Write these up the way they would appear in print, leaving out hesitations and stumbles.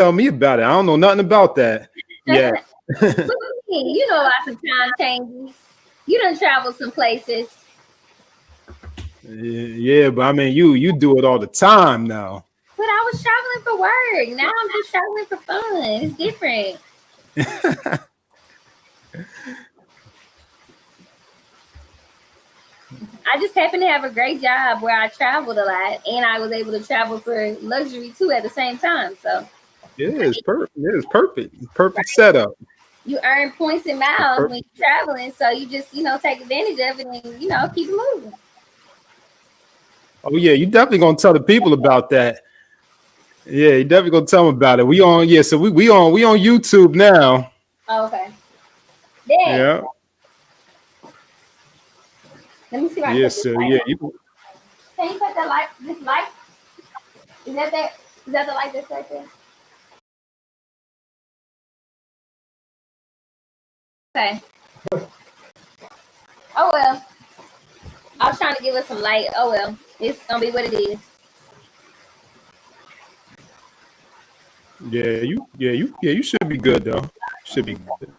tell me about it. I don't know nothing about that. Yeah. What do you mean? You know lots of time changes. You done travel some places. Yeah, but I mean, you do it all the time now. But I was traveling for work. Now I'm just traveling for fun. It's different. I just happen to have a great job where I traveled a lot and I was able to travel for luxury too at the same time. So It is perfect. It is perfect. Perfect setup. you earn points and miles when Perfect. you're traveling. So you just, take advantage of it and, keep it moving. Oh yeah, you definitely gonna tell the people about that. Yeah, you definitely gonna tell them about it. We on so we on YouTube now. Oh, okay. Then Yeah. let me see if I can put Yes, this sir. light Yeah. on. Can you put the light this light? Is that the light that's right there? Okay. Oh well. I was trying to give us some light. Oh well. It's gonna be what it is. You should be good though. Should be good.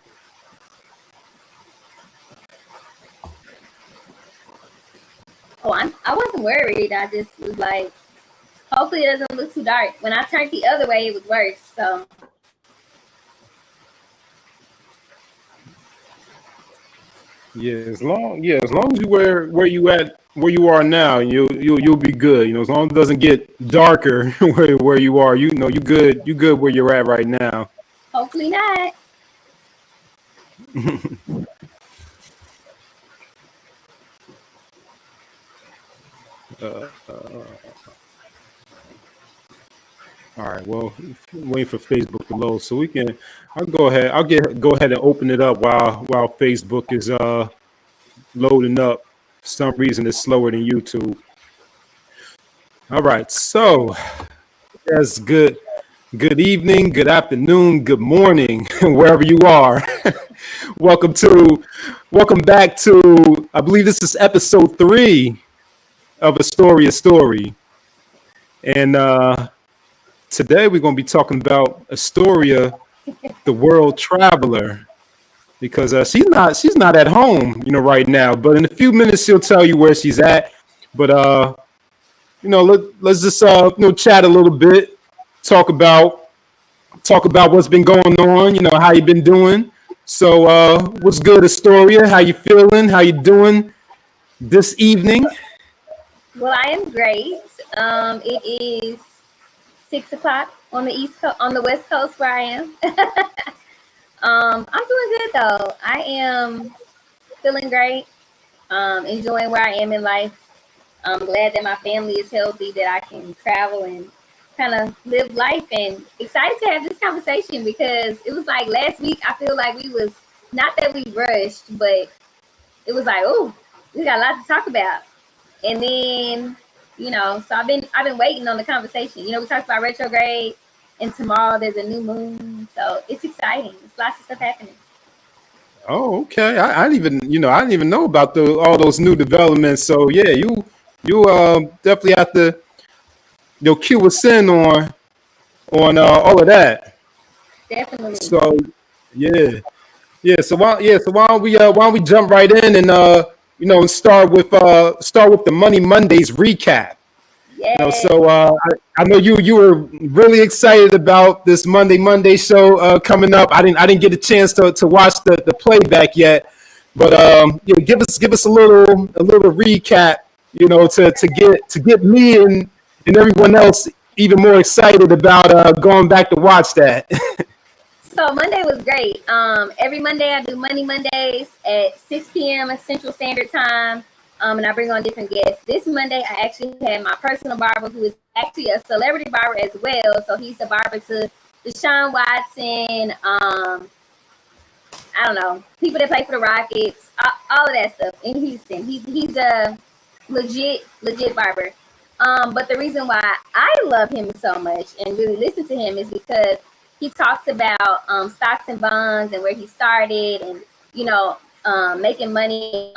Oh, I wasn't worried. I just was like, hopefully it doesn't look too dark. When I turned the other way, it was worse. So As long as you where you are now, you'll be good. As long as it doesn't get darker where you are, you good where you're at right now. hopefully not. Uh, all right. Well, waiting for Facebook to load, so we can. I'll go ahead. Go ahead and open it up while Facebook is loading up. For some reason, it's slower than YouTube. All right. So that's good. Good evening, good afternoon, good morning, wherever you are. welcome to, welcome back to. I believe this is episode 3 of Astoria Story, and today we're going to be talking about Astoria, the world traveler, because she's not at home, right now. But in a few minutes, she'll tell you where she's at. But let's just chat a little bit, talk about what's been going on, how you been doing. So what's good, Astoria? How you feeling? How you doing this evening? Well, I am great. It is 6 o'clock on the on the West Coast where I am. I'm doing good though. I am feeling great. Enjoying where I am in life. I'm glad that my family is healthy, that I can travel and kind of live life, and excited to have this conversation because it was like last week. I feel like we was not that we rushed, but it was like, oh, we got a lot to talk about. And then, so I've been waiting on the conversation. We talked about retrograde, and tomorrow there's a new moon, so it's exciting. There's lots of stuff happening. Oh, okay. I didn't even I didn't even know about all those new developments. So yeah, you definitely have to cue us in on all of that. Definitely. So yeah. Why don't we jump right in and start with the Money Mondays recap. Yeah. So I know you were really excited about this Monday show coming up. I didn't get a chance to watch the playback yet, but give us a little recap. To get me and everyone else even more excited about going back to watch that. So Monday was great. Every Monday I do Money Mondays at 6 p.m. Central Standard Time. And I bring on different guests. This Monday I actually had my personal barber, who is actually a celebrity barber as well. So he's the barber to Deshaun Watson. I don't know, people that play for the Rockets, all of that stuff in Houston. He's a legit barber. But the reason why I love him so much and really listen to him is because he talks about stocks and bonds and where he started, and making money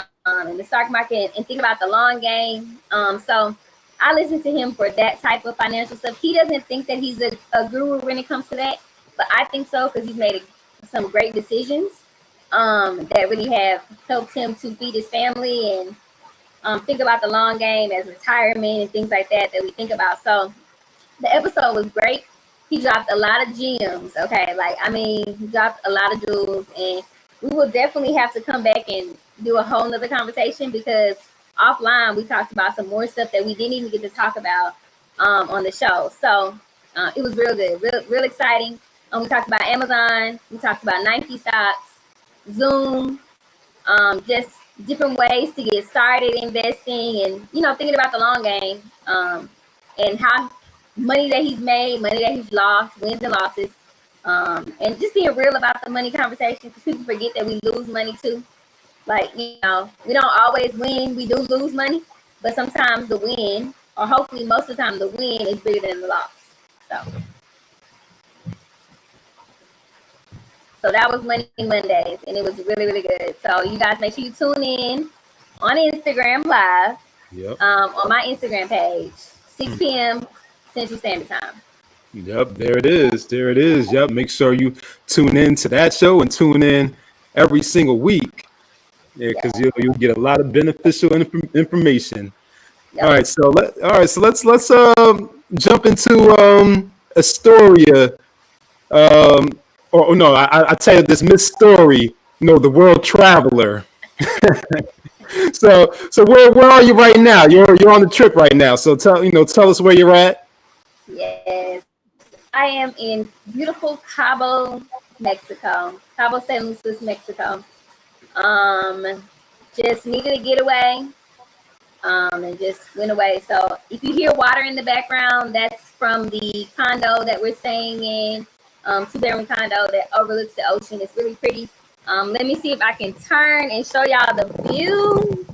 in the stock market, and think about the long game. So I listen to him for that type of financial stuff. He doesn't think that he's a guru when it comes to that, but I think so because he's made some great decisions that really have helped him to feed his family and think about the long game as retirement and things like that we think about. So the episode was great. He dropped a lot of gems. Okay, like I mean, he dropped a lot of jewels, and we will definitely have to come back and do a whole nother conversation because offline we talked about some more stuff that we didn't even get to talk about on the show. So it was real good, real exciting. We talked about Amazon, we talked about Nike stocks, Zoom, just different ways to get started investing and thinking about the long game, and how money that he's made, money that he's lost, wins and losses, and just being real about the money conversation because people forget that we lose money too. Like, we don't always win, we do lose money, but sometimes the win, or hopefully most of the time the win, is bigger than the loss. So that was Money Mondays, and it was really, really good. So you guys make sure you tune in on Instagram Live, on my Instagram page, 6 p.m. Central Standard Time. Yep, there it is. There it is. Yep, make sure you tune in to that show and tune in every single week. Yeah, because you'll get a lot of beneficial information. Yep. All right, so let's jump into Astoria. Or no, I tell you this Miss Stori, the world traveler. So where are you right now? You're on the trip right now. So tell us where you're at. Yes, I am in beautiful Cabo, Mexico. Cabo San Lucas, Mexico. Just needed a getaway. And just went away. So if you hear water in the background, that's from the condo that we're staying in. Two-bedroom condo that overlooks the ocean. It's really pretty. Let me see if I can turn and show y'all the view.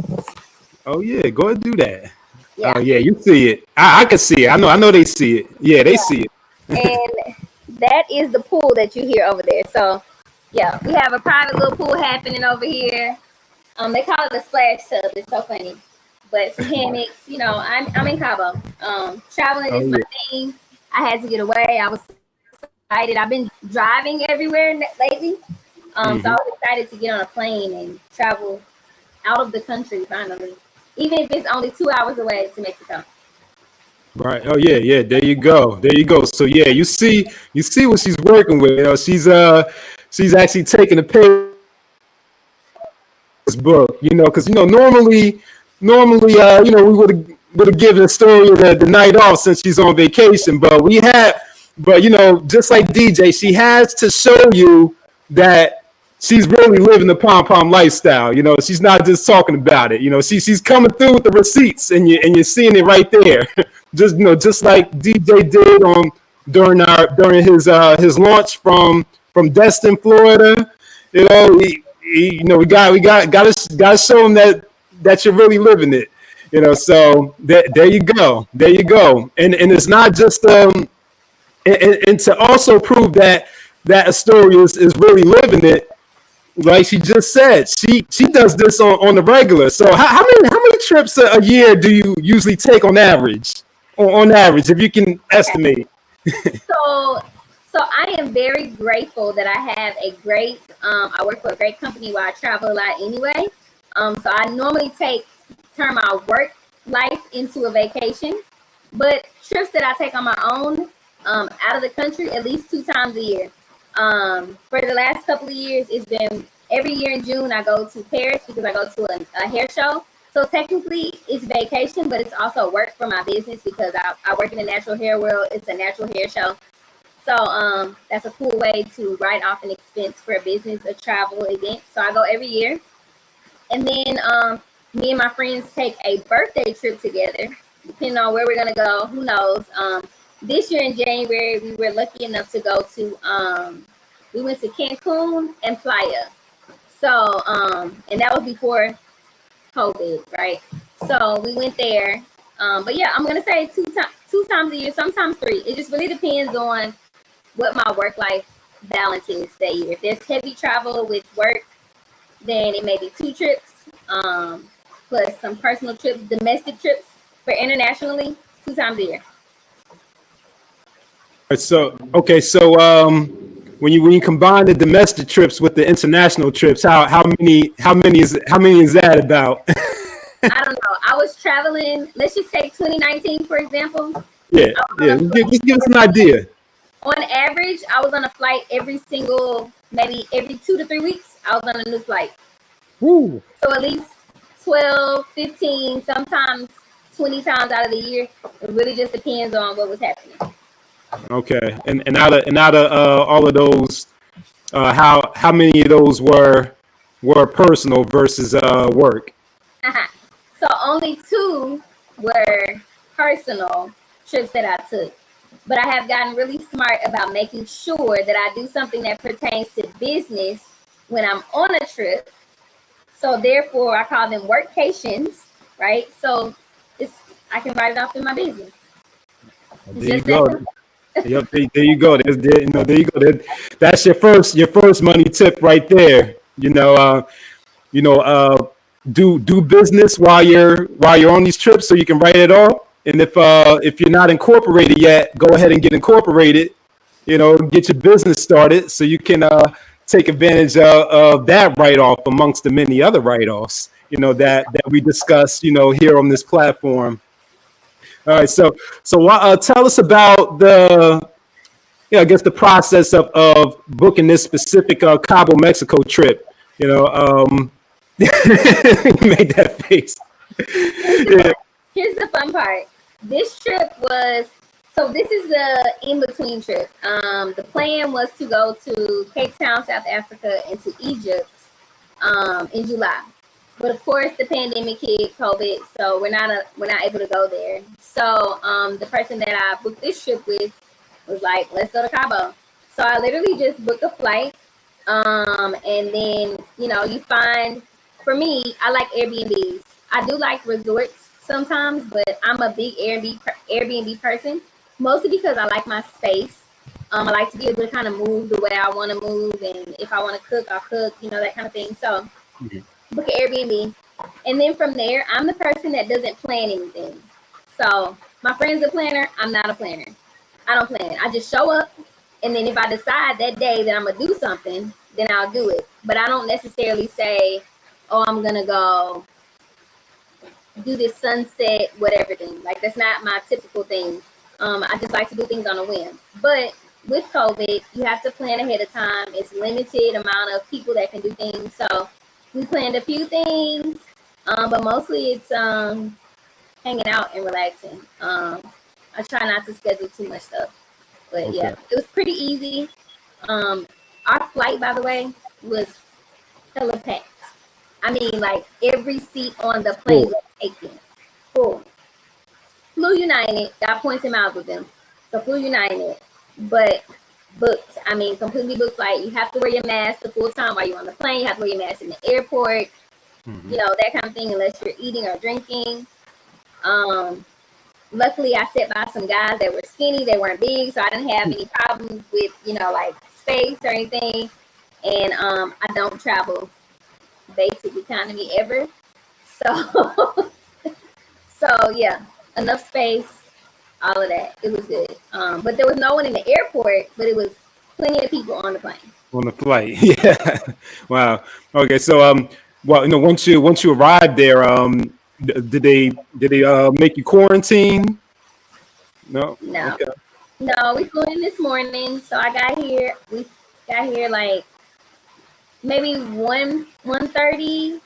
Oh yeah, go ahead and do that. Yeah. Oh yeah, you see it. I can see it. I know they see it. Yeah, they see it. And that is the pool that you hear over there. So yeah, we have a private little pool happening over here. They call it a splash tub. It's so funny. But some hammocks, I'm in Cabo. Traveling is my thing. I had to get away. I was excited. I've been driving everywhere lately. So I was excited to get on a plane and travel out of the country finally. Even if it's only 2 hours away to Mexico. Right. Oh yeah. There you go. So yeah, you see what she's working with. She's actually taking a page this book. Because normally, we would have given Astoria the night off since she's on vacation, but just like DJ, she has to show you that she's really living the P.O.M lifestyle. She's not just talking about it. She's coming through with the receipts, and you're seeing it right there. just like DJ did during his launch from Destin, Florida. We gotta show him that you're really living it. So there you go, and it's not just and to also prove that Astoria is really living it. Like she just said, she does this on the regular. So how many trips a year do you usually take on average? On average, if you can estimate. So I am very grateful that I have a great. I work for a great company where I travel a lot anyway. So I normally turn my work life into a vacation, but trips that I take on my own out of the country at least 2 times a year. For the last couple of years, it's been every year in June I go to Paris because I go to a hair show. So technically it's vacation, but it's also work for my business because I work in the natural hair world. It's a natural hair show. So that's a cool way to write off an expense for a business, a travel event. So I go every year. And then me and my friends take a birthday trip together, depending on where we're going to go. Who knows? This year in January, we were lucky enough to go to, we went to Cancun and Playa. So, and that was before COVID, right? So we went there. But yeah, I'm going to say two times a year, sometimes 3. It just really depends on what my work-life balance is that year. If there's heavy travel with work, then it may be 2 trips, plus some personal trips, domestic trips. For internationally, 2 times a year. So okay, so when you combine the domestic trips with the international trips, how many is that about? I don't know. I was traveling. Let's just take 2019 for example. Yeah, I was on yeah. a flight Just give us an idea. on average. I was on a flight every single, maybe every 2 to 3 weeks. I was on a new flight. Woo. So at least 12, 15, sometimes 20 times out of the year. It really just depends on what was happening. Okay, and out of all of those, how many of those were personal versus work? So only 2 were personal trips that I took. But I have gotten really smart about making sure that I do something that pertains to business when I'm on a trip. So therefore, I call them workcations, right? So it's I can write it off in my business. It's There you just that go. simple. Yep, there you go. There you go. That's your first money tip right there. You know, do business while you're on these trips, so you can write it off. And if you're not incorporated yet, go ahead and get incorporated. Get your business started so you can take advantage of that write off amongst the many other write offs. That we discuss. Here on this platform. All right, so tell us about I guess the process of booking this specific Cabo, Mexico trip. Made that face. Yeah. Here's the fun part. This trip was this is the in between trip. The plan was to go to Cape Town, South Africa, and to Egypt in July. But of course, the pandemic hit, COVID, so we're not able to go there. So the person that I booked this trip with was like, "Let's go to Cabo." So I literally just booked a flight, and then you find. For me, I like Airbnbs. I do like resorts sometimes, but I'm a big Airbnb person, mostly because I like my space. I like to be able to kind of move the way I want to move, and if I want to cook, I'll cook, that kind of thing. So book an Airbnb. And then from there, I'm the person that doesn't plan anything. So my friend's a planner. I'm not a planner. I don't plan. I just show up. And then if I decide that day that I'm going to do something, then I'll do it. But I don't necessarily say, oh, I'm going to go do this sunset, whatever thing. Like, that's not my typical thing. I just like to do things on a whim. But with COVID, you have to plan ahead of time. It's limited amount of people that can do things. So we planned a few things, but mostly it's hanging out and relaxing. I try not to schedule too much stuff, but Okay. yeah, it was pretty easy. Our flight, by the way, was hella packed. I mean, like every seat on the plane was taken full. Flew United, got points and miles with them, so flew United, but booked. I mean, completely booked flight. You have to wear your mask the full time while you're on the plane. You have to wear your mask in the airport. That kind of thing, unless you're eating or drinking. Luckily, I sat by some guys that were skinny. They weren't big, so I didn't have any problems with, like space or anything. And I don't travel basic economy ever. So, so yeah, enough space, all of that. It was good. But there was no one in the airport, but it was plenty of people on the plane. On the flight. Yeah. Wow. Okay. So well, once you arrived there, did they make you quarantine? No. No, Okay. no, we flew in this morning. So I got here. We got here like maybe 1:30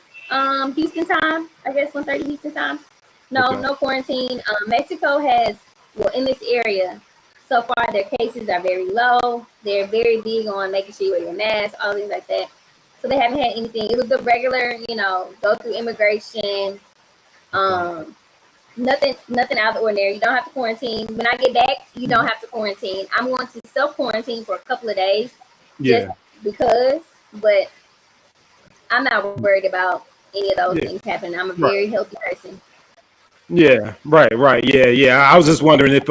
Houston time. I guess 1:30 Houston time. No, Okay. no quarantine. Mexico has, well, in this area, so far their cases are very low. They're very big on making sure you wear your mask, all things like that. So they haven't had anything. It was the regular, go through immigration. Nothing out of the ordinary. You don't have to quarantine. When I get back, you don't have to quarantine. I'm going to self quarantine for a couple of days, just Yeah. because. But I'm not worried about any of those Yeah. things happening. I'm a Right. very healthy person. Yeah. Right. Yeah. I was just wondering if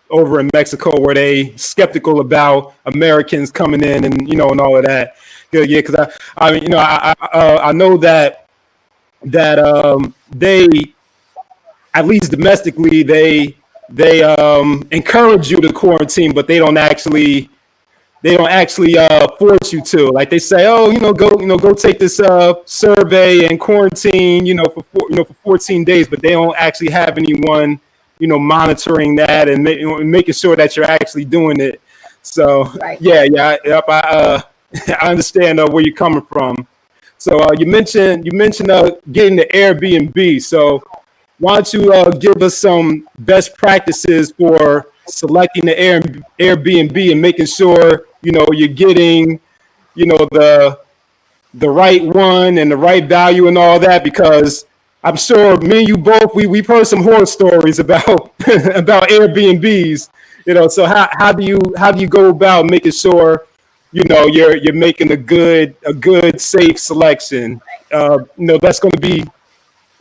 over in Mexico were they skeptical about Americans coming in and all of that. Yeah. Because I mean I know that they at least domestically, they encourage you to quarantine, but they don't actually force you to. Like they say, oh, go take this survey and quarantine, for 14 days, but they don't actually have anyone, monitoring that and making sure that you're actually doing it. So Right. I I understand where you're coming from. So you mentioned getting the Airbnb. So why don't you give us some best practices for selecting the Airbnb and making sure you're getting the right one and the right value and all that, because I'm sure me and you both we've heard some horror stories about about Airbnbs. So how do you go about making sure you're making a good safe selection that's going to be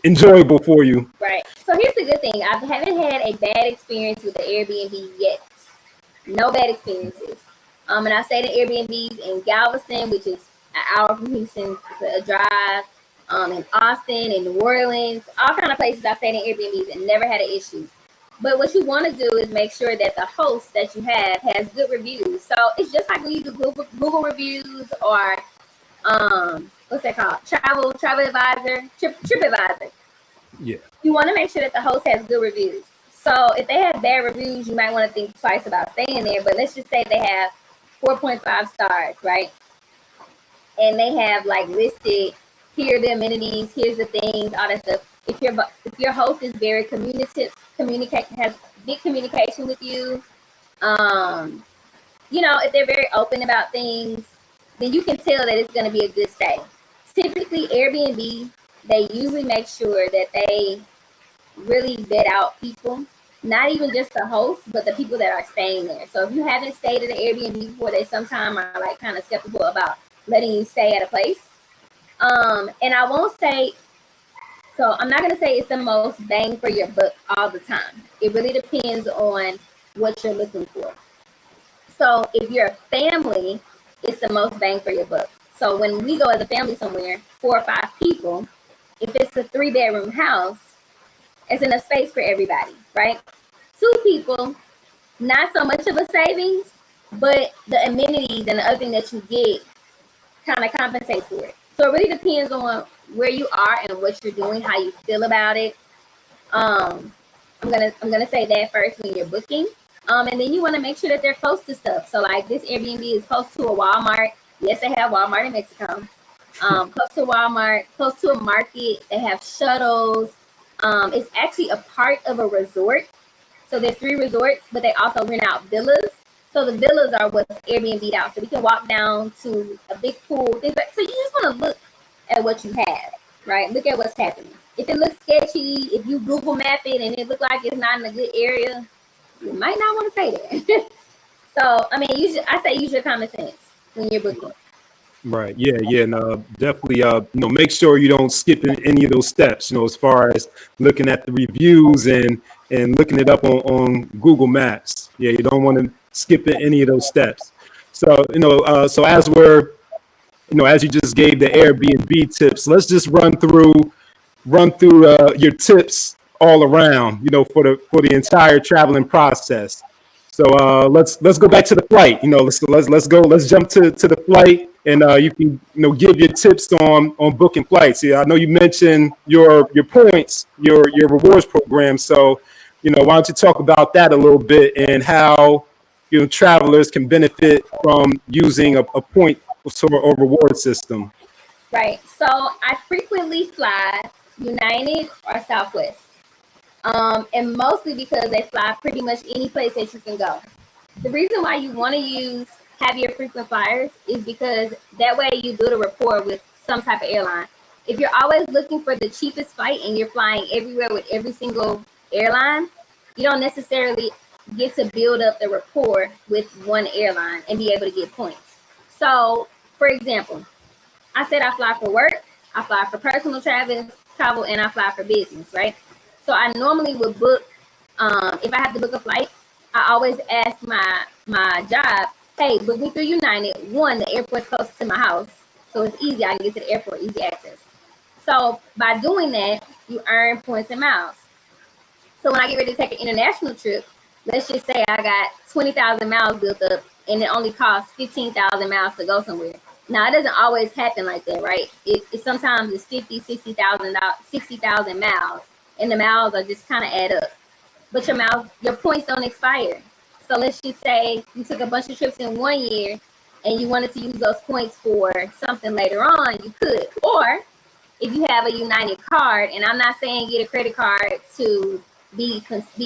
enjoyable for you. Right. So here's the good thing. I haven't had a bad experience with the Airbnb yet. No bad experiences. And I stayed in Airbnbs in Galveston, which is an hour from Houston, a drive. In Austin, in New Orleans, all kind of places I stayed in Airbnbs and never had an issue. But what you want to do is make sure that the host that you have has good reviews. So it's just like when you do Google reviews or what's that called? Travel Advisor, TripAdvisor. Yeah. You want to make sure that the host has good reviews. So if they have bad reviews, you might want to think twice about staying there. But let's just say they have 4.5 stars, right? And they have like listed, here are the amenities, here's the things, all that stuff. If your host is very has big communication with you, if they're very open about things, then you can tell that it's going to be a good stay. Typically, Airbnb, they usually make sure that they really vet out people, not even just the host, but the people that are staying there. So if you haven't stayed at an Airbnb before, they sometimes are like kind of skeptical about letting you stay at a place. And I won't say, so I'm not going to say it's the most bang for your buck all the time. It really depends on what you're looking for. So if you're a family, it's the most bang for your buck. So when we go as a family somewhere, 4 or 5 people, if it's a 3-bedroom house, it's enough space for everybody, right? 2 people, not so much of a savings, but the amenities and the other thing that you get kind of compensates for it. So it really depends on where you are and what you're doing, how you feel about it. I'm gonna say that first when you're booking. And then you want to make sure that they're close to stuff. So like this Airbnb is close to a Walmart. Yes, they have Walmart in Mexico. Close to Walmart, close to a market. They have shuttles. It's actually a part of a resort. So there's 3 resorts, but they also rent out villas. So the villas are what's Airbnb'd out. So we can walk down to a big pool. Things like, so you just want to look at what you have, right? Look at what's happening. If it looks sketchy, if you Google map it and it looks like it's not in a good area, you might not want to stay there. So, I mean, I say use your common sense when you're booking. Right. Yeah. No, definitely. Make sure you don't skip any of those steps. As far as looking at the reviews and looking it up on Google Maps. Yeah, you don't want to skip any of those steps. So so as you just gave the Airbnb tips, let's just run through your tips all around. For the entire traveling process. So let's go back to the flight. Let's jump to the flight, and you can give your tips on booking flights. Yeah, I know you mentioned your points, your rewards program. So why don't you talk about that a little bit and how travelers can benefit from using a point or reward system. Right. So I frequently fly United or Southwest. And mostly because they fly pretty much any place that you can go. The reason why you want to have your frequent flyers is because that way you build a rapport with some type of airline. If you're always looking for the cheapest flight and you're flying everywhere with every single airline, you don't necessarily get to build up the rapport with one airline and be able to get points. So, for example, I said I fly for work, I fly for personal travel, and I fly for business, right? So I normally would book, if I have to book a flight, I always ask my job, hey, book me through United. One, the airport's close to my house, so it's easy. I can get to the airport, easy access. So by doing that, you earn points and miles. So when I get ready to take an international trip, let's just say I got 20,000 miles built up and it only costs 15,000 miles to go somewhere. Now it doesn't always happen like that, right? It sometimes it's 50, 60,000, 60,000 miles, and the miles are just kind of add up. But your points don't expire. So let's just say you took a bunch of trips in 1 year and you wanted to use those points for something later on, you could. Or if you have a United card, and I'm not saying get a credit card to be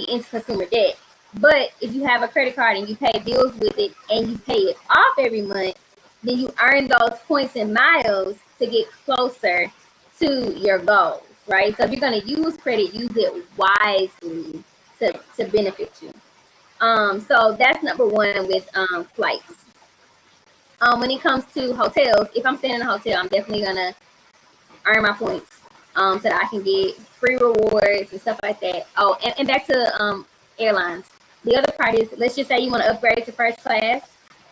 into consumer debt, but if you have a credit card and you pay bills with it and you pay it off every month, then you earn those points and miles to get closer to your goals, right? So if you're going to use credit, use it wisely to benefit you. So that's number one with flights. When it comes to hotels, if I'm staying in a hotel, I'm definitely gonna earn my points so that I can get free rewards and stuff like that. Oh, and back to airlines. The other part is, let's just say you want to upgrade to first class.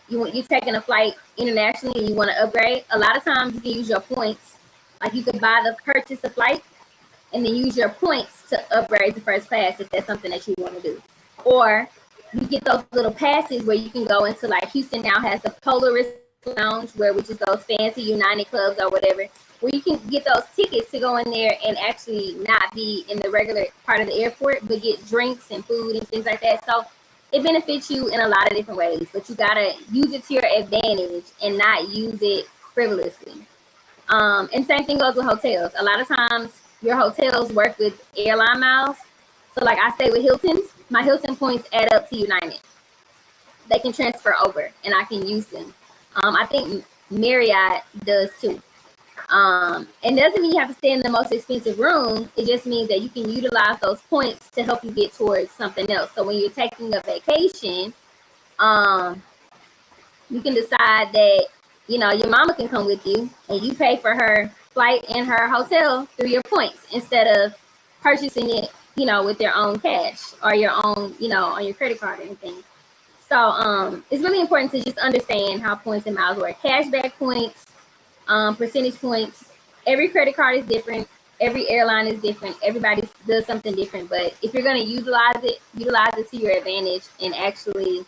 You're taking a flight internationally and you want to upgrade. A lot of times you can use your points. Like you could purchase the flight and then use your points to upgrade to first class if that's something that you want to do. Or you get those little passes where you can go into, like Houston now has the Polaris Lounge, which is those fancy United clubs or whatever, where you can get those tickets to go in there and actually not be in the regular part of the airport, but get drinks and food and things like that. So it benefits you in a lot of different ways, but you gotta use it to your advantage and not use it frivolously. And same thing goes with hotels. A lot of times your hotels work with airline miles. So like I stay with Hilton's, my Hilton points add up to United. They can transfer over and I can use them. I think Marriott does too. And doesn't mean you have to stay in the most expensive room. It just means that you can utilize those points to help you get towards something else. So when you're taking a vacation, you can decide that, your mama can come with you and you pay for her flight and her hotel through your points instead of purchasing it, with your own cash or your own, on your credit card or anything. So it's really important to just understand how points and miles work. Cashback points, percentage points. Every credit card is different. Every airline is different. Everybody does something different. But if you're going to utilize it to your advantage and actually,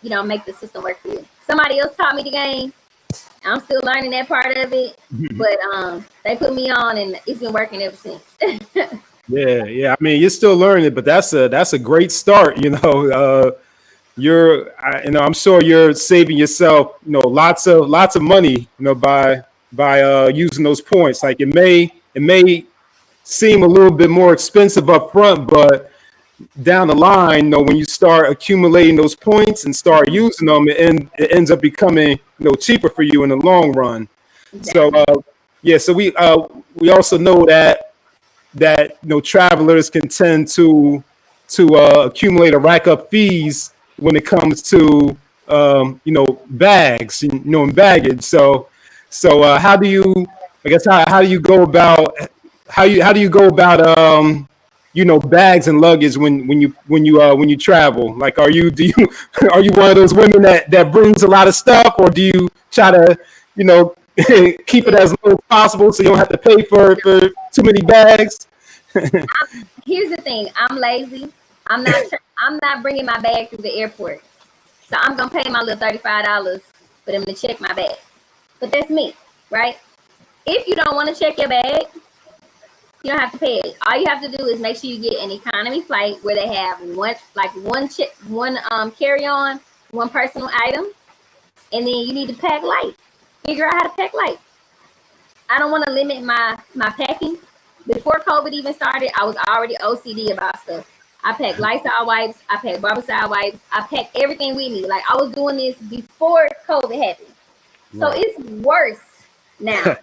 make the system work for you. Somebody else taught me the game. I'm still learning that part of it, but they put me on, and it's been working ever since. Yeah. I mean, you're still learning, but that's a great start. I'm sure you're saving yourself, lots of money, by using those points. Like it may seem a little bit more expensive up front, but down the line, when you start accumulating those points and start using them, it ends up becoming, cheaper for you in the long run. Exactly. So we also know that travelers can tend to accumulate or rack up fees when it comes to bags, and baggage. So how do you, I guess, how do you go about bags and luggage when you travel? Like, are you are you one of those women that brings a lot of stuff, or do you try to keep it as low as possible so you don't have to pay for too many bags? Here's the thing. I'm lazy. I'm not bringing my bag through the airport. So I'm going to pay my little $35 for them to check my bag. But that's me, right? If you don't want to check your bag, you don't have to pay it. All you have to do is make sure you get an economy flight where they have one carry-on, one personal item, and then you need to pack light. Figure out how to pack light. I don't want to limit my packing. Before COVID even started, I was already OCD about stuff. I packed Lysol wipes. I packed Barbicide wipes. I packed everything with me. Like, I was doing this before COVID happened. So it's worse now.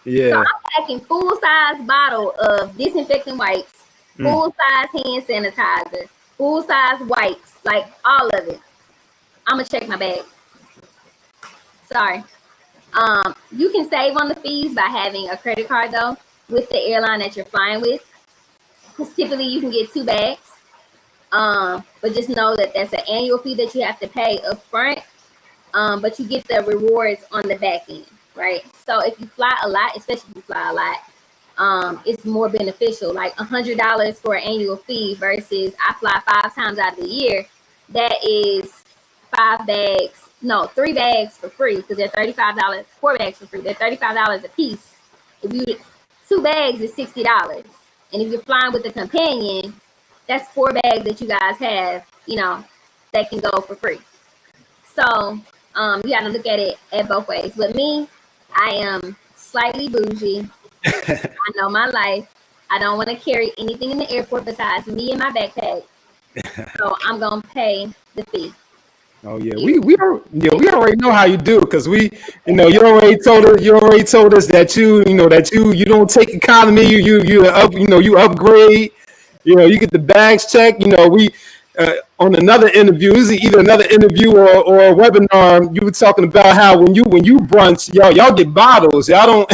Yeah. So I'm packing full-size bottle of disinfectant wipes, full-size hand sanitizer, full-size wipes, like all of it. I'm going to check my bag. Sorry. You can save on the fees by having a credit card, though, with the airline that you're flying with. Because typically you can get 2 bags. But just know that that's an annual fee that you have to pay up front. But you get the rewards on the back end, right? So if you fly a lot, especially if you fly a lot, it's more beneficial. Like $100 for an annual fee versus I fly 5 times out of the year. That is 3 bags for free because they're $35. 4 bags for free. They're $35 a piece. If you 2 bags is $60, and if you're flying with a companion, that's 4 bags that you guys have. That can go for free. So you got to look at it at both ways. With me, I am slightly bougie. I know my life. I don't want to carry anything in the airport besides me and my backpack. So I'm gonna pay the fee. Oh yeah, we already know how you do because you already told us that you don't take economy, you upgrade, you get the bags checked. We on another interview, this is either another interview or a webinar. You were talking about how when you brunch, y'all get bottles, y'all don't,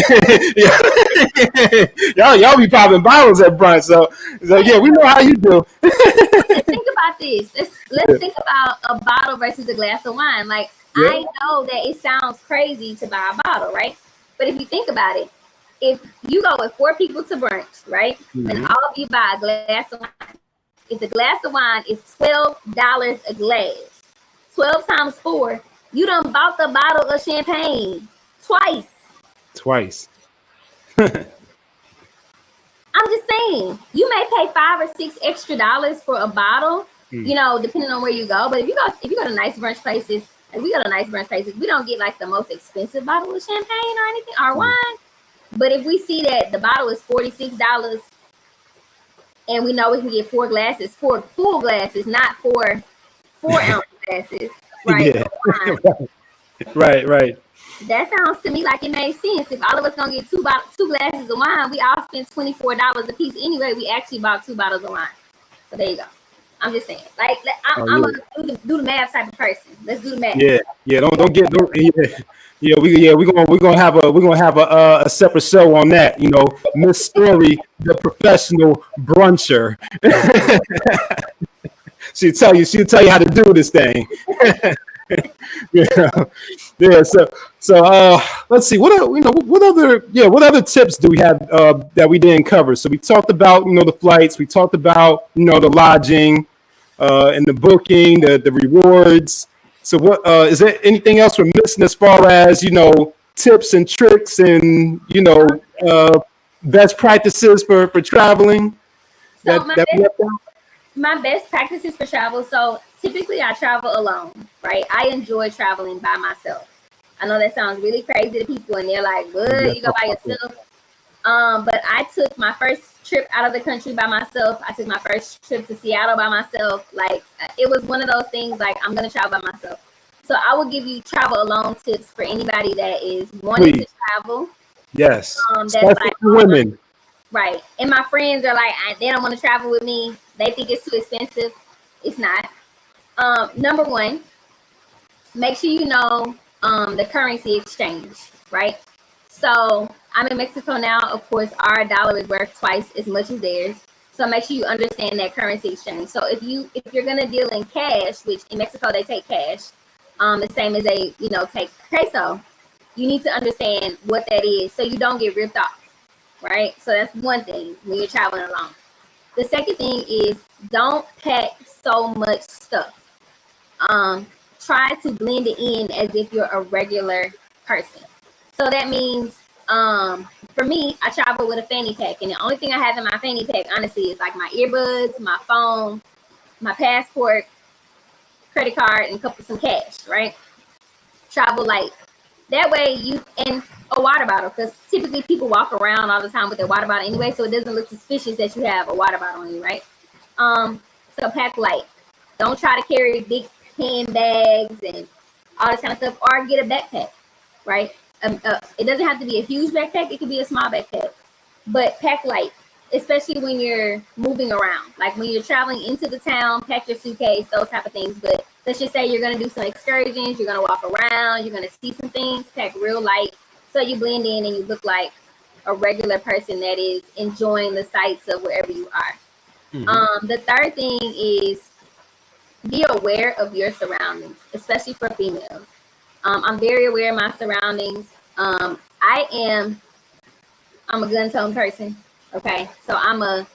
y'all be popping bottles at brunch. So yeah, we know how you do. Think about this. Let's think about a bottle versus a glass of wine. Like I know that it sounds crazy to buy a bottle, right? But if you think about it, if you go with 4 people to brunch, right, and all of you buy a glass of wine, if the glass of wine is $12 a glass, 12 times 4, you done bought the bottle of champagne twice. Twice. I'm just saying, you may pay $5 or $6 extra for a bottle, depending on where you go. But if you go to nice brunch places, we don't get like the most expensive bottle of champagne or anything, or wine. But if we see that the bottle is $46, and we know we can get 4 full glasses, not 4 4-ounce glasses, right? Yeah. Right. That sounds to me like it makes sense. If all of us gonna get 2 glasses of wine, we all spend $24 a piece anyway. We actually bought 2 bottles of wine. So there you go. I'm just saying, like I'm a do the math type of person. Let's do the math. Yeah. We're gonna have a separate show on that. Miss Stori, the professional bruncher. She'll tell you how to do this thing. Yeah. So let's see. What other tips do we have that we didn't cover? So we talked about the flights. We talked about the lodging, and the booking, the rewards. So what is there anything else we're missing as far as tips and tricks and best practices for traveling? So my best practices for travel. So typically I travel alone, right? I enjoy traveling by myself. I know that sounds really crazy to people, and they're like, "What? You go by yourself?" But I took my first trip out of the country by myself. I took my first trip to Seattle by myself. Like it was one of those things. Like I'm gonna travel by myself. So I will give you travel alone tips for anybody that is wanting to travel. Yes, that's like women. Right. And my friends are like, they don't want to travel with me. They think it's too expensive. It's not. Number 1, make sure you know the currency exchange, right? So I'm in Mexico now. Of course, our dollar is worth twice as much as theirs. So make sure you understand that currency exchange. So if you're gonna deal in cash, which in Mexico they take cash, the same as they take peso, you need to understand what that is so you don't get ripped off. Right? So that's one thing when you're traveling alone. The second thing is don't pack so much stuff. Try to blend it in as if you're a regular person. So that means, for me, I travel with a fanny pack, and the only thing I have in my fanny pack, honestly, is like my earbuds, my phone, my passport, credit card, and some cash, right? Travel light. That way and a water bottle, because typically people walk around all the time with their water bottle anyway, so it doesn't look suspicious that you have a water bottle on you, right? So pack light. Don't try to carry big handbags and all this kind of stuff, or get a backpack, right? It doesn't have to be a huge backpack. It could be a small backpack, but pack light, especially when you're moving around. Like when you're traveling into the town, pack your suitcase, those type of things. But let's just say you're going to do some excursions, you're going to walk around, you're going to see some things, pack real light so you blend in and you look like a regular person that is enjoying the sights of wherever you are. The third thing is be aware of your surroundings, especially for females. I'm very aware of my surroundings. I am I'm a gun tone person. Okay, so I'm a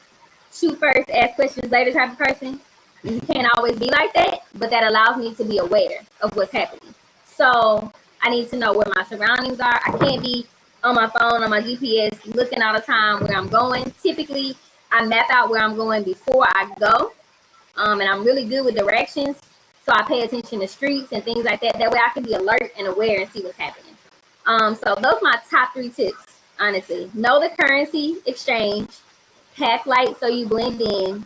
shoot first, ask questions later type of person. You can't always be like that, but that allows me to be aware of what's happening. So I need to know where my surroundings are. I can't be on my phone, on my GPS, looking all the time where I'm going. Typically, I map out where I'm going before I go, and I'm really good with directions. So I pay attention to streets and things like that. That way I can be alert and aware and see what's happening. So those are my top 3 tips, honestly. Know the currency exchange, pack light so you blend in,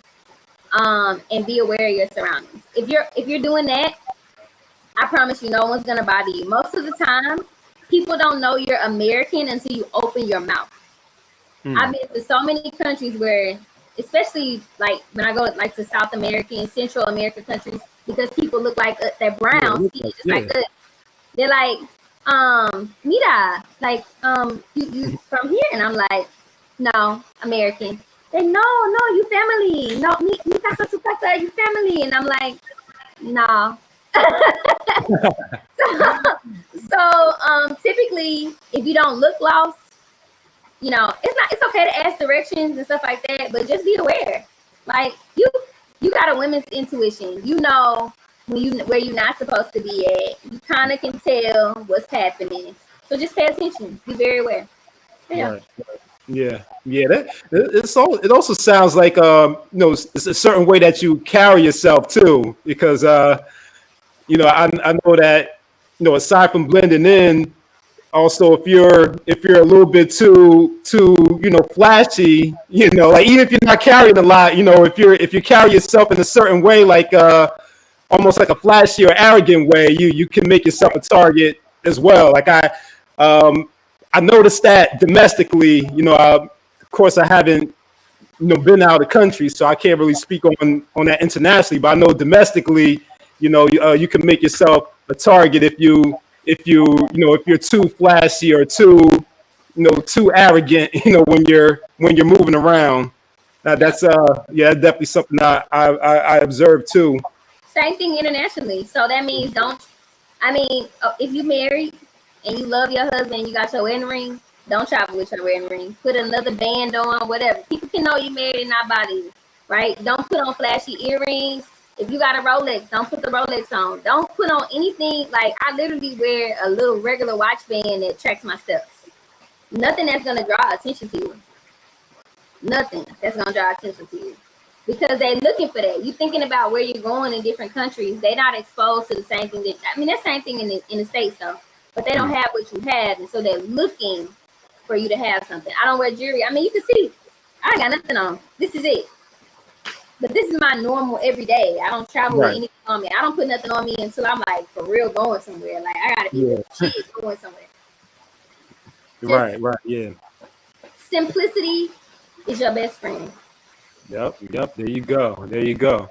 and be aware of your surroundings. If you're doing that, I promise you, no one's gonna bother you. Most of the time, people don't know you're American until you open your mouth. I've been to so many countries where, especially like when I go like to South American, Central American countries, because people look like they're brown, skinny, just like us. They're like, mira, like, you from here, and I'm like, no, American. They no, you family. No, mi casa su casa, you family, and I'm like, no. So typically, if you don't look lost, it's okay to ask directions and stuff like that, but just be aware. Like you got a women's intuition. You know where you're not supposed to be at. You kind of can tell what's happening. So just pay attention. Be very aware. Yeah. Right. Yeah. It also sounds like it's a certain way that you carry yourself too, because I know that aside from blending in, also if you're a little bit too flashy, like even if you're not carrying a lot, if you carry yourself in a certain way, like almost like a flashy or arrogant way, you can make yourself a target as well. Like I noticed that domestically, of course I haven't been out of the country, so I can't really speak on that internationally, but I know domestically, you can make yourself a target if you're too flashy or too arrogant, when you're moving around. That's definitely something I observed too. Same thing internationally. So that means if you married and you love your husband and you got your wedding ring, don't travel with your wedding ring. Put another band on, whatever. People can know you married and not bother you, right? Don't put on flashy earrings. If you got a Rolex, don't put the Rolex on. Don't put on anything. Like, I literally wear a little regular watch band that tracks my steps. Nothing that's going to draw attention to you. Nothing that's going to draw attention to you. Because they're looking for that. You thinking about where you're going in different countries. They're not exposed to the same thing. That's the same thing in the States, though. But they don't have what you have. And so they're looking for you to have something. I don't wear jewelry. You can see, I ain't got nothing on. This is it. But this is my normal every day. I don't travel with anything on me. I don't put nothing on me until I'm like for real going somewhere. Like, I gotta be legit going somewhere. Right, yeah. Simplicity is your best friend. Yep. There you go.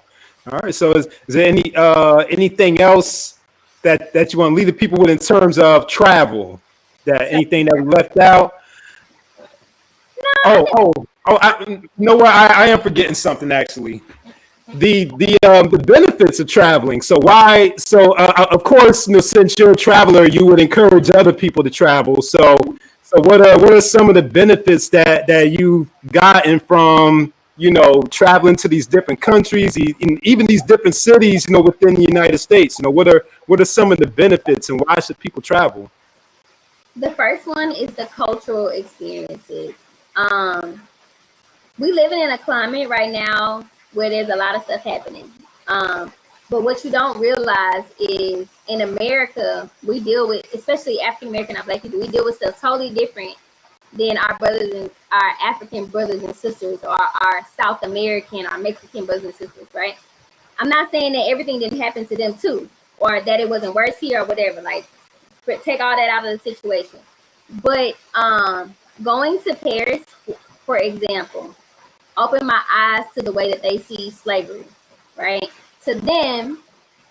All right. So is there anything else that you want to leave the people with in terms of travel? Anything that we left out? No. I am forgetting something actually. The benefits of traveling. So of course, since you're a traveler, you would encourage other people to travel. So what are some of the benefits that you've gotten from traveling to these different countries, even these different cities, within the United States? What are some of the benefits, and why should people travel? The first one is the cultural experiences. We living in a climate right now where there's a lot of stuff happening. But what you don't realize is in America, we deal with, especially African American or Black people, we deal with stuff totally different than our African brothers and sisters, or our South American, our Mexican brothers and sisters, right? I'm not saying that everything didn't happen to them too, or that it wasn't worse here or whatever. Like, take all that out of the situation. But going to Paris, for example, opened my eyes to the way that they see slavery, right? To them,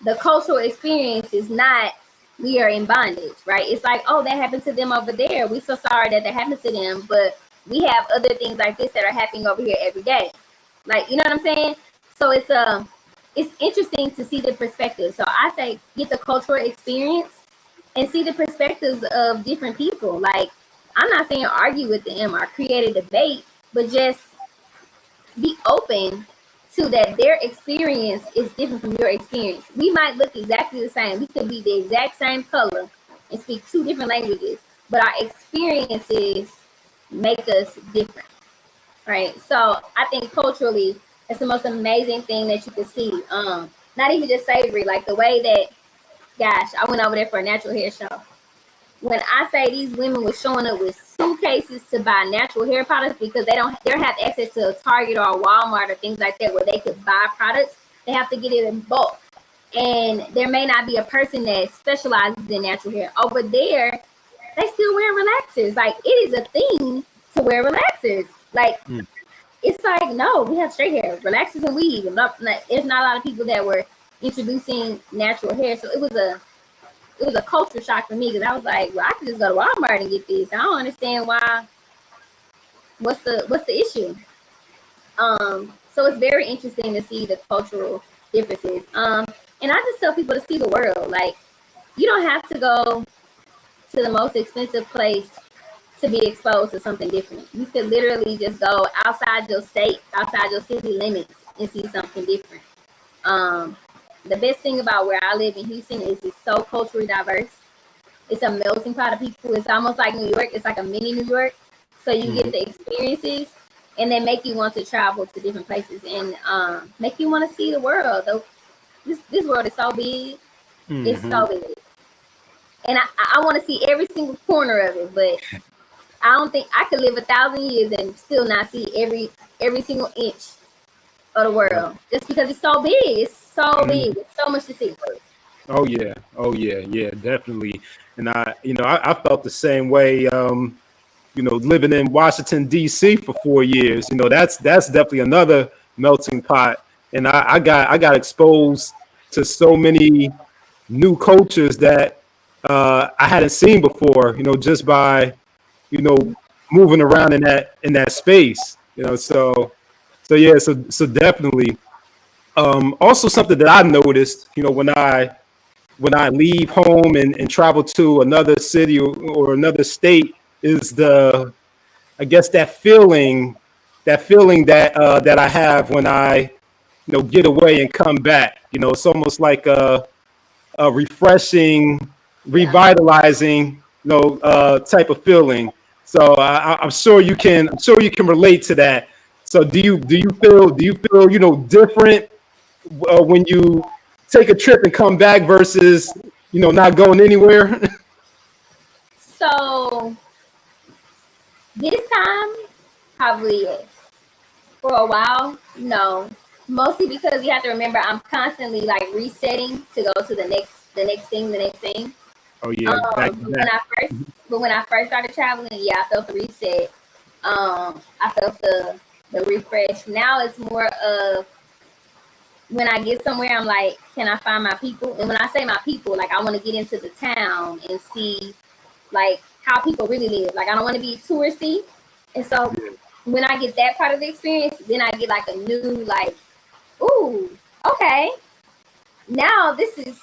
the cultural experience is not, we are in bondage, right? It's like, oh, that happened to them over there. We're so sorry that happened to them, but we have other things like this that are happening over here every day. Like, you know what I'm saying? So it's interesting to see the perspective. So I say get the cultural experience and see the perspectives of different people. Like, I'm not saying argue with them or create a debate, but just be open to that their experience is different from your experience. We might look exactly the same. We could be the exact same color and speak two different languages, but our experiences make us different, right? So I think culturally, it's the most amazing thing that you can see. Not even just savory, like the way that, gosh, I went over there for a natural hair show. When I say these women were showing up with suitcases to buy natural hair products because they don't have access to a Target or a Walmart or things like that where they could buy products, they have to get it in bulk. And there may not be a person that specializes in natural hair. Over there, they still wear relaxers. Like, it is a thing to wear relaxers. Like, it's like, no, we have straight hair, relaxers and weave. And there's not a lot of people that were introducing natural hair. So it was a culture shock for me because I was like, well, I could just go to Walmart and get this. I don't understand why. What's the issue? So it's very interesting to see the cultural differences. And I just tell people to see the world. Like, you don't have to go to the most expensive place to be exposed to something different. You could literally just go outside your state, outside your city limits, and see something different. The best thing about where I live in Houston is it's so culturally diverse. It's a melting pot of people. It's almost like New York. It's like a mini New York. So you get the experiences and then make you want to travel to different places and make you want to see the world. This world is so big. It's so big. And I want to see every single corner of it, but I don't think I could live 1,000 years and still not see every single inch of the world just because it's so big. It's so big. It's so much to see. Oh yeah, yeah, definitely. And I felt the same way. Living in Washington D.C. for 4 years, that's definitely another melting pot. And I got exposed to so many new cultures that I hadn't seen before. Just by moving around in that space. So yeah, so definitely. Also, something that I noticed, when I leave home and travel to another city or another state is I guess that feeling that I have when I get away and come back. It's almost like a refreshing, Yeah. revitalizing type of feeling. So I'm sure you can. I'm sure you can relate to that. So do you feel different when you take a trip and come back versus not going anywhere? So this time, probably yes. For a while, no. Mostly because you have to remember I'm constantly like resetting to go to the next thing. Oh yeah, back to But when back. I first started traveling, yeah, I felt the reset. I felt the refresh. Now it's more of when I get somewhere, I'm like, can I find my people? And when I say my people, like I want to get into the town and see like how people really live. Like I don't want to be touristy. And so when I get that part of the experience, then I get like a new like, ooh, okay. Now this is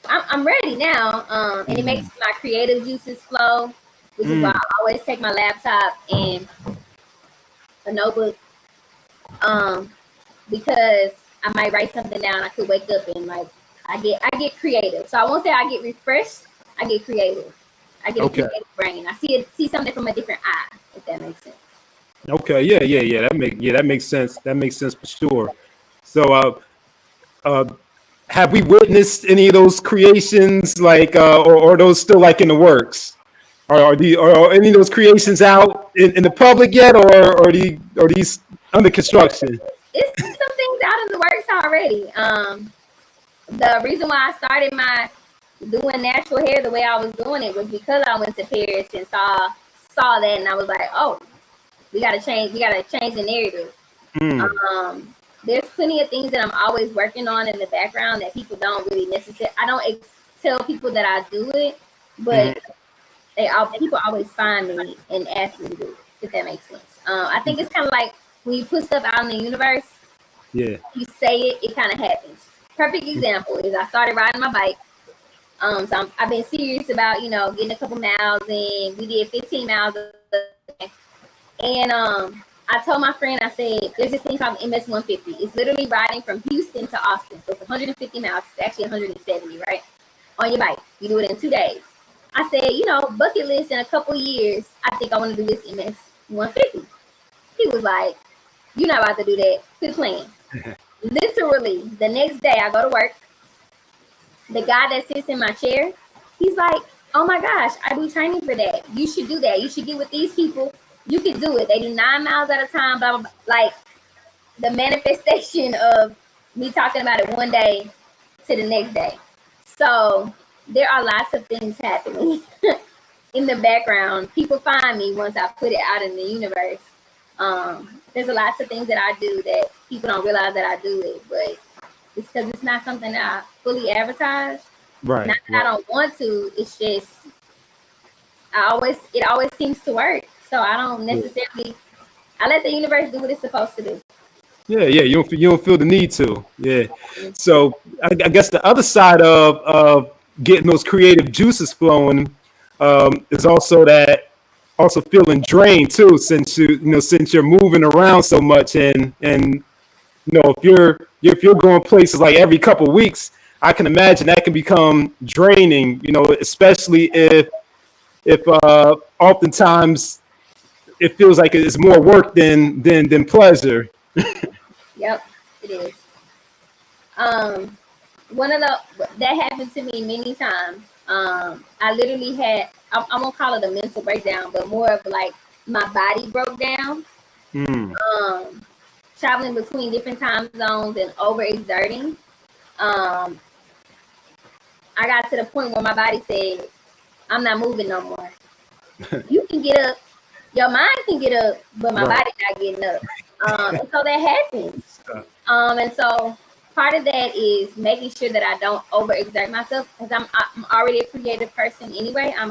I'm ready now. And it makes my creative juices flow, which is why I always take my laptop and a notebook. Because I might write something down. I could wake up and like I get creative. So I won't say I get refreshed. I get creative. I get a Okay. creative brain. I see something from a different eye. If that makes sense. Okay. Yeah. That makes sense. That makes sense for sure. So uh, have we witnessed any of those creations, like, or are those still like in the works? Are any of those creations out in the public yet, or are these under construction? It's some things out in the works already. The reason why I started my doing natural hair the way I was doing it was because I went to Paris and saw that, and I was like, oh, we gotta change the narrative. Mm, There's plenty of things that I'm always working on in the background that people don't really necessarily. I don't tell people that I do it, but people always find me and ask me to do it. If that makes sense. I think it's kind of like when you put stuff out in the universe, yeah. you say it, it kind of happens. Perfect example is I started riding my bike. I've been serious about, getting a couple miles in. We did 15 miles. And I told my friend, I said, there's this thing called MS 150. It's literally riding from Houston to Austin. So it's 150 miles. It's actually 170, right? On your bike. You do it in 2 days. I said, bucket list in a couple years, I think I want to do this MS 150. He was like, you're not about to do that. Quit playing. Literally, the next day I go to work. The guy that sits in my chair, he's like, oh my gosh, I do training for that. You should do that. You should get with these people. You can do it. They do 9 miles at a time, blah, blah, blah. Like the manifestation of me talking about it one day to the next day. So there are lots of things happening in the background. People find me once I put it out in the universe. There's a lots of things that I do that people don't realize that I do it, but it's because it's not something that I fully advertise. Right. Not that I don't want to. It's just it always seems to work. So I don't necessarily. I let the universe do what it's supposed to do. Yeah. You don't feel the need to. Yeah. So I guess the other side of getting those creative juices flowing is also feeling drained too, since since you're moving around so much and if you're going places like every couple of weeks, I can imagine that can become draining, especially if oftentimes it feels like it's more work than pleasure. Yep, it is. One of that happened to me many times. I literally had, I won't call it a mental breakdown, but more of like my body broke down. Traveling between different time zones and overexerting. I got to the point where my body said, I'm not moving no more. You can get up, your mind can get up, but my body not getting up. And so that happens. And so part of that is making sure that I don't overexert myself, because I'm already a creative person anyway. I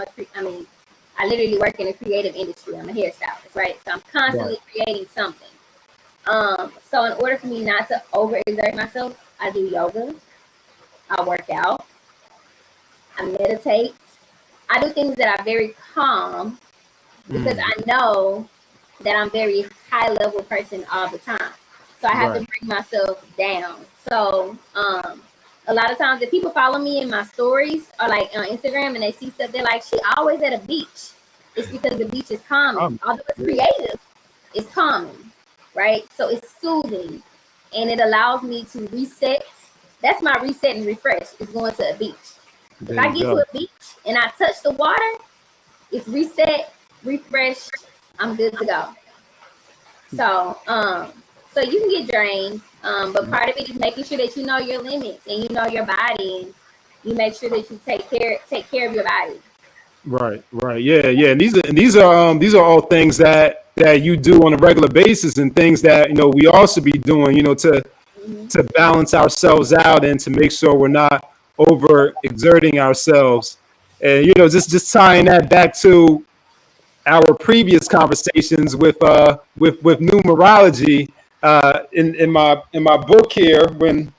literally work in a creative industry. I'm a hairstylist, right? So I'm constantly creating something. So in order for me not to overexert myself, I do yoga, I work out, I meditate, I do things that are very calm, because I know that I'm very high level person all the time. So I have to bring myself down. So a lot of times if people follow me in my stories or like on Instagram and they see stuff, they're like, she always at a beach. It's because the beach is calming. Although it's creative, it's calming. Right? So it's soothing and it allows me to reset. That's my reset and refresh, is going to a beach. If I get to a beach and I touch the water, it's reset, refresh, I'm good to go. So so you can get drained, but part of it is making sure that you know your limits and you know your body, and you make sure that you take care of your body. Right. Yeah. And these are all things that you do on a regular basis, and things that we all should be doing, to balance ourselves out and to make sure we're not over exerting ourselves. And just tying that back to our previous conversations with numerology, in my book here, when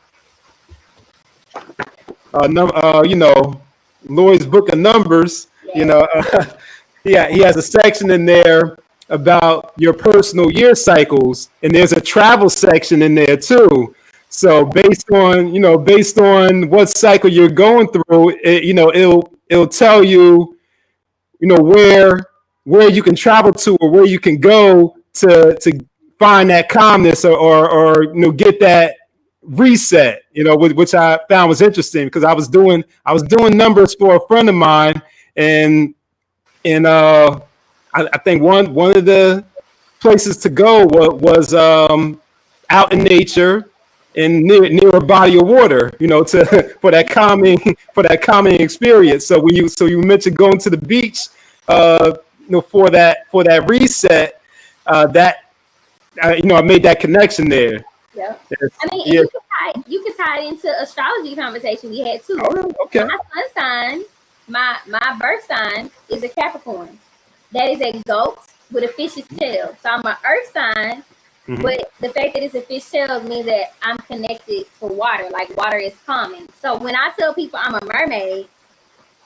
Lloyd's Book of Numbers, yeah, he has a section in there about your personal year cycles, and there's a travel section in there too. So based on what cycle you're going through, it'll tell you, where you can travel to, or where you can go to find that calmness, or get that reset, which I found was interesting, because I was doing numbers for a friend of mine, and I think one of the places to go was out in nature and near a body of water, to for that calming experience. So you mentioned going to the beach, for that reset, that I made that connection there. Yeah. I mean, you can tie it into astrology conversation we had too. Oh, okay. My sun sign, my birth sign is a Capricorn. That is a goat with a fish's tail. So I'm an earth sign, but the fact that it's a fish tail means that I'm connected to water. Like water is calming. So when I tell people I'm a mermaid,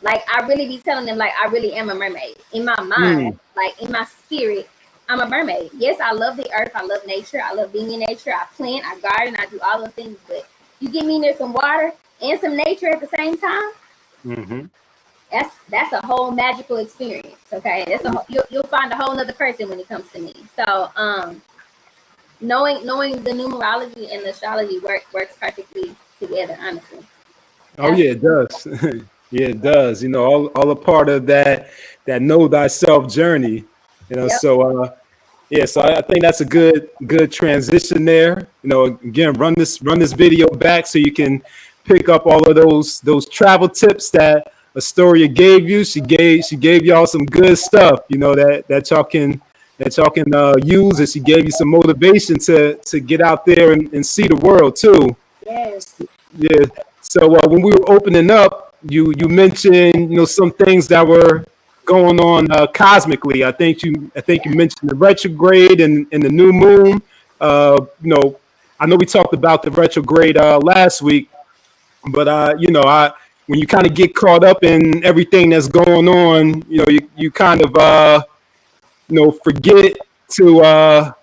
Like I really be telling them like I really am a mermaid. In my mind, Mm, like in my spirit, I'm a mermaid. Yes, I love the earth, I love nature, I love being in nature, I plant, I garden, I do all those things, but you get me near some water and some nature at the same time, mm-hmm. that's a whole magical experience. Okay, you'll find a whole nother person when it comes to me. So knowing the numerology and the astrology works perfectly together, honestly. Oh yeah, it does. Yeah, it does. You know, all a part of that know thyself journey. You know, Yep. so yeah, so I think that's a good transition there. You know, again, run this video back so you can pick up all of those travel tips that Astoria gave you. She gave y'all some good stuff. You know that y'all can use, and she gave you some motivation to get out there and see the world too. Yes. Yeah. So when we were opening up, you mentioned some things that were going on cosmically. I think you mentioned the retrograde and the new moon. I know we talked about the retrograde last week, but I when you kind of get caught up in everything that's going on, you kind of forget to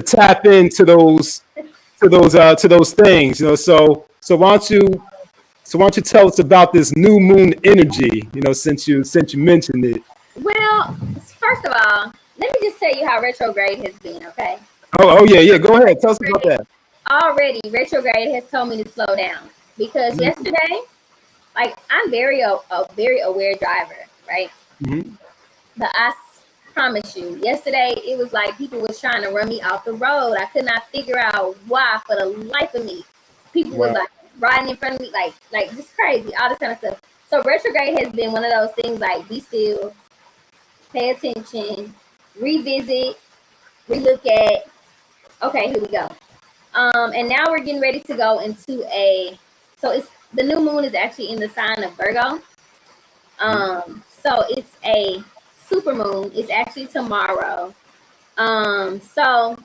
tap into those things. So why don't you tell us about this new moon energy? Since you mentioned it. Well, first of all, let me just tell you how retrograde has been, okay? Oh yeah, yeah. Go ahead. Tell us about that. Already, retrograde has told me to slow down because yesterday, like I'm a very aware driver, right? Mm-hmm. But I promise you, yesterday it was like people was trying to run me off the road. I could not figure out why for the life of me. People was Wow. like riding in front of me, like just crazy, all this kind of stuff. So retrograde has been one of those things like be still, pay attention, revisit, relook at. Okay, here we go. And now we're getting ready to go into so it's the new moon is actually in the sign of Virgo. So it's a super moon. It's actually tomorrow. So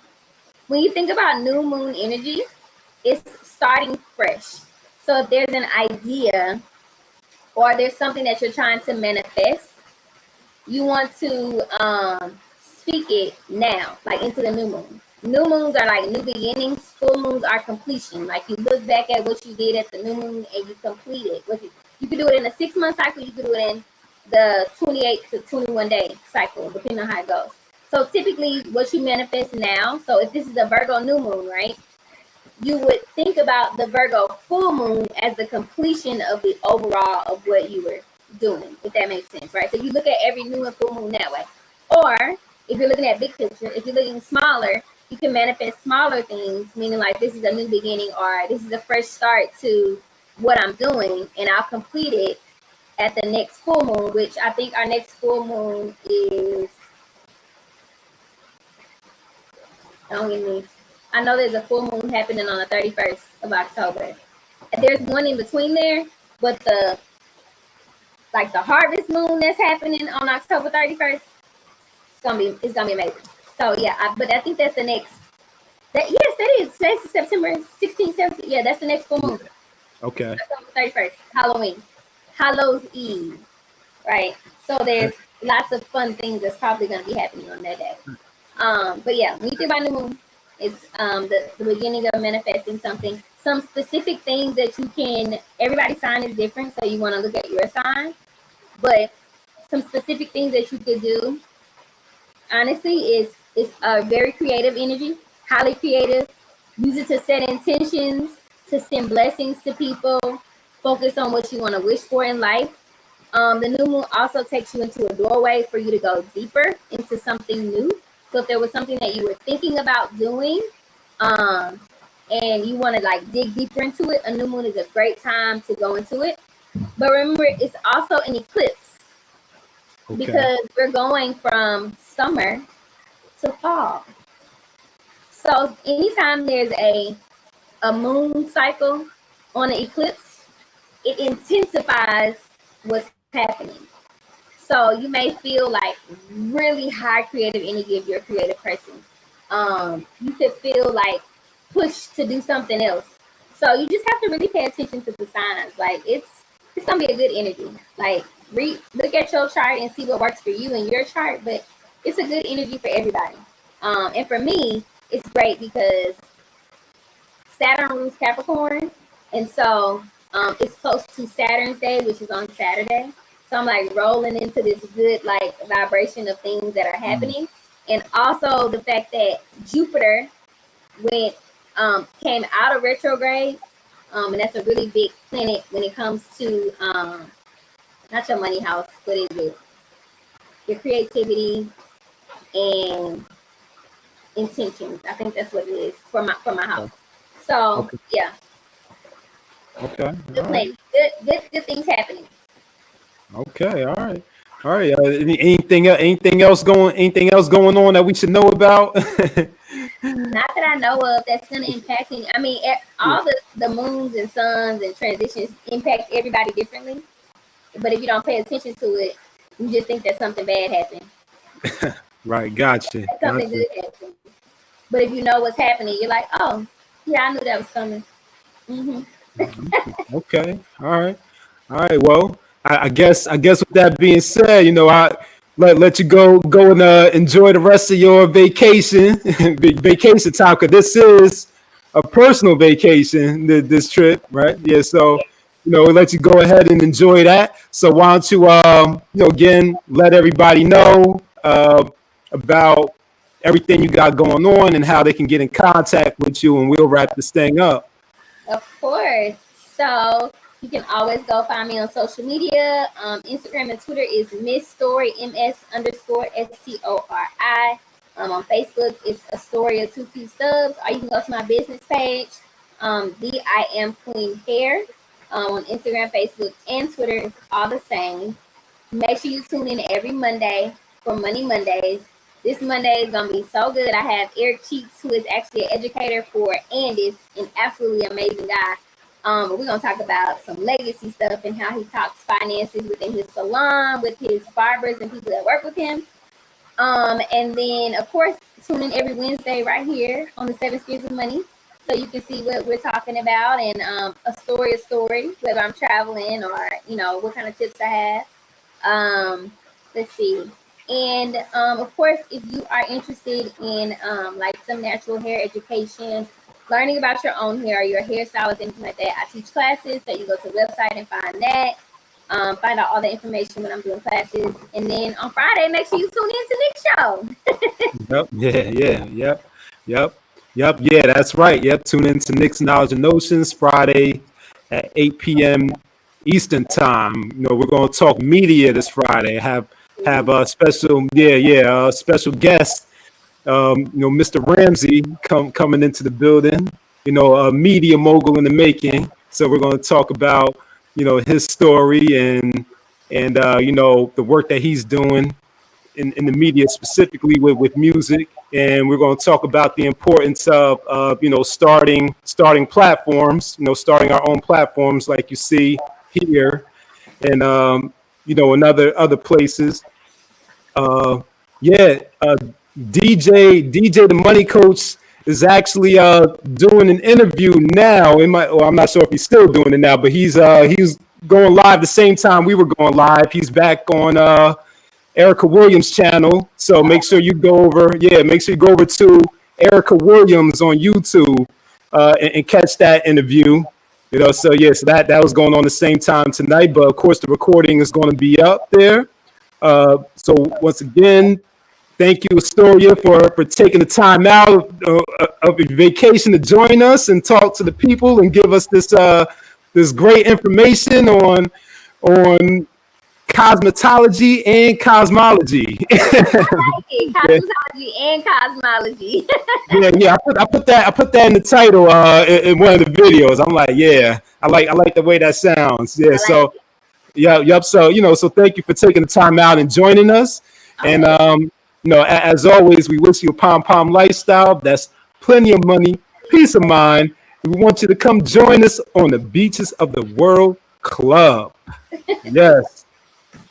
when you think about new moon energy, it's starting fresh. So if there's an idea or there's something that you're trying to manifest, you want to speak it now, like into the new moon. New moons are like new beginnings. Full moons are completion. Like you look back at what you did at the new moon and you complete it. You can do it in a 6 month cycle. You can do it in the 28 to 21 day cycle, depending on how it goes. So typically, what you manifest now. So if this is a Virgo new moon, right? You would think about the Virgo full moon as the completion of the overall of what you were doing, if that makes sense, right? So you look at every new and full moon that way. Or if you're looking at big picture, if you're looking smaller, you can manifest smaller things, meaning like this is a new beginning or this is a fresh start to what I'm doing, and I'll complete it at the next full moon, which I think our next full moon is, don't get me. I know there's a full moon happening on the 31st of October. There's one in between there, but the harvest moon that's happening on October 31st, it's gonna be amazing. So yeah, but I think that's the next. Yes, that is. Today's September 16th, 17th. Yeah, that's the next full moon. Okay. October 31st, Halloween, Hallows Eve, right? So there's lots of fun things that's probably gonna be happening on that day. But yeah, when you think about new moon, it's the beginning of manifesting something. Some specific things that you can. Everybody's sign is different, so you want to look at your sign. But some specific things that you could do, honestly, is a very creative energy, highly creative. Use it to set intentions, to send blessings to people. Focus on what you want to wish for in life. The new moon also takes you into a doorway for you to go deeper into something new. So if there was something that you were thinking about doing, um, and you want to like dig deeper into it, a new moon is a great time to go into it. But remember, it's also an eclipse Okay. because we're going from summer to fall. So anytime there's a moon cycle on an eclipse, it intensifies what's happening. So you may feel like really high creative energy if you're a creative person. You could feel like pushed to do something else. So you just have to really pay attention to the signs. Like it's gonna be a good energy. Like look at your chart and see what works for you and your chart, but it's a good energy for everybody. And for me, it's great because Saturn rules Capricorn, and so it's close to Saturn's day, which is on Saturday. So I'm like rolling into this good like vibration of things that are happening, and also the fact that Jupiter went came out of retrograde, and that's a really big planet when it comes to not your money house, but is it your creativity and intentions. I think that's what it is for my house. So Okay. yeah, Okay. good All right. planning, good things happening. Okay. All right. All right. Anything else going on that we should know about? Not that I know of that's going to impact me. I mean, all the moons and suns and transitions impact everybody differently. But if you don't pay attention to it, you just think that something bad happened. Right. Gotcha. That something good happened. But if you know what's happening, you're like, oh, yeah, I knew that was coming. Okay. All right. All right. Well, I guess with that being said, I let you go and enjoy the rest of your vacation, vacation time, because this is a personal vacation. This trip, right? Yeah. So, we'll let you go ahead and enjoy that. So, why don't you, again, let everybody know about everything you got going on and how they can get in contact with you, and we'll wrap this thing up. Of course. So you can always go find me on social media. Instagram and Twitter is Miss Stori, MS_STORI. On Facebook, it's Astoria 2P Stubs. Or you can go to my business page, the I Am Queen Hair. On Instagram, Facebook, and Twitter, it's all the same. Make sure you tune in every Monday for Money Mondays. This Monday is going to be so good. I have Eric Cheeks, who is actually an educator for and is an absolutely amazing guy. We're going to talk about some legacy stuff and how he talks finances within his salon, with his barbers and people that work with him. And then, of course, tune in every Wednesday right here on the 7 Spheres of Money, so you can see what we're talking about and a story, whether I'm traveling or, what kind of tips I have. Let's see. And of course, if you are interested in like some natural hair education, learning about your own hair or your hairstylist, anything like that, I teach classes. So you go to the website and find that. Find out all the information when I'm doing classes. And then on Friday, make sure you tune in to Nick's show. Yep. Yep. Yeah, that's right. Yep. Tune in to Nick's Knowledge and Notions Friday at 8 p.m. Eastern time. We're going to talk media this Friday. Have a special, special guest, Mr. Ramsey coming into the building, a media mogul in the making. So we're going to talk about, his story and the work that he's doing in the media, specifically with music. And we're going to talk about the importance of starting platforms, starting our own platforms like you see here and, in other places. DJ the Money Coach is actually doing an interview now. I'm not sure if he's still doing it now, but he's going live the same time we were going live. He's back on Erica Williams' channel. So make sure you go over to Erica Williams on YouTube and catch that interview. So that was going on the same time tonight. But of course, the recording is going to be up there. So once again, thank you, Astoria, for taking the time out of your vacation to join us and talk to the people and give us this great information on cosmetology and cosmology. Cosmetology and cosmology. I put that in the title in one of the videos. I'm like, I like the way that sounds. Yeah, so. Yep. So, so thank you for taking the time out and joining us. Okay. And, as always, we wish you a P.O.M lifestyle. That's plenty of money, peace of mind. We want you to come join us on the Beaches of the World Club. Yes.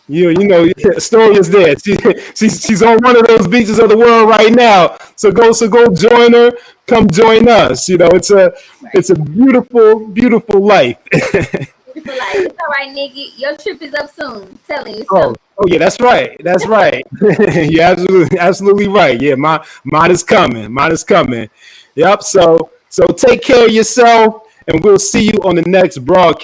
Stori is there. She's on one of those beaches of the world right now. So go join her. Come join us. It's a beautiful, beautiful life. for life. It's all right, nigga. Your trip is up soon. Telling you Oh, so. oh yeah, that's right. That's right. You're absolutely right. Yeah, mine is coming. Mine is coming. Yep. So take care of yourself, and we'll see you on the next broadcast.